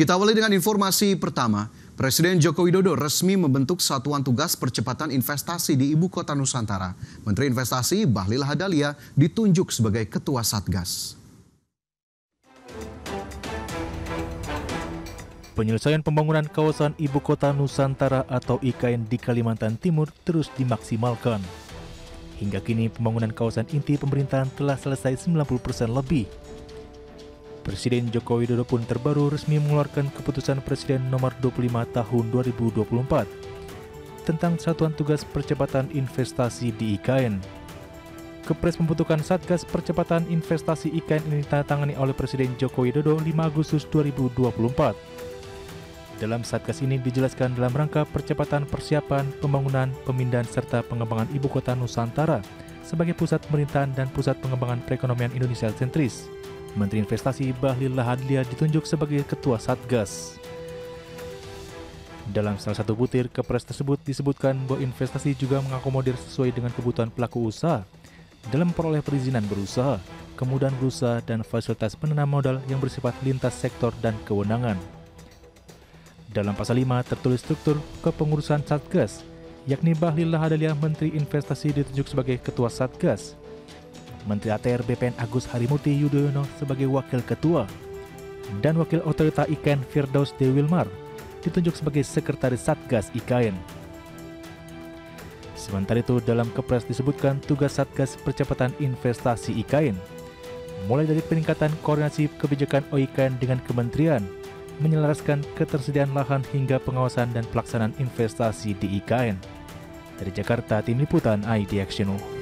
Kita awali dengan informasi pertama. Presiden Joko Widodo resmi membentuk Satuan Tugas Percepatan Investasi di Ibu Kota Nusantara. Menteri Investasi Bahlil Lahadalia ditunjuk sebagai Ketua Satgas. Penyelesaian pembangunan kawasan Ibu Kota Nusantara atau IKN di Kalimantan Timur terus dimaksimalkan. Hingga kini pembangunan kawasan inti pemerintahan telah selesai 90% lebih. Presiden Joko Widodo pun terbaru resmi mengeluarkan keputusan Presiden nomor 25 tahun 2024 tentang Satuan Tugas Percepatan Investasi di IKN. Kepres pembentukan Satgas Percepatan Investasi IKN ini ditandatangani oleh Presiden Joko Widodo 5 Agustus 2024. Dalam Satgas ini dijelaskan dalam rangka percepatan persiapan, pembangunan, pemindahan serta pengembangan Ibu Kota Nusantara sebagai pusat pemerintahan dan pusat pengembangan perekonomian Indonesia sentris. Menteri Investasi Bahlil Lahadalia ditunjuk sebagai Ketua Satgas. Dalam salah satu butir kepres tersebut disebutkan bahwa investasi juga mengakomodir sesuai dengan kebutuhan pelaku usaha dalam memperoleh perizinan berusaha, kemudahan berusaha, dan fasilitas penanam modal yang bersifat lintas sektor dan kewenangan. Dalam pasal 5 tertulis struktur kepengurusan Satgas, yakni Bahlil Lahadalia Menteri Investasi ditunjuk sebagai Ketua Satgas, Menteri ATR BPN Agus Harimurti Yudhoyono sebagai Wakil Ketua, dan Wakil Otorita IKN Firdaus Dewi Wilmar ditunjuk sebagai Sekretaris Satgas IKN. Sementara itu dalam kepres disebutkan tugas Satgas Percepatan Investasi IKN, mulai dari peningkatan koordinasi kebijakan OIKN dengan kementerian, menyelaraskan ketersediaan lahan hingga pengawasan dan pelaksanaan investasi di IKN. Dari Jakarta, Tim Liputan ID Action.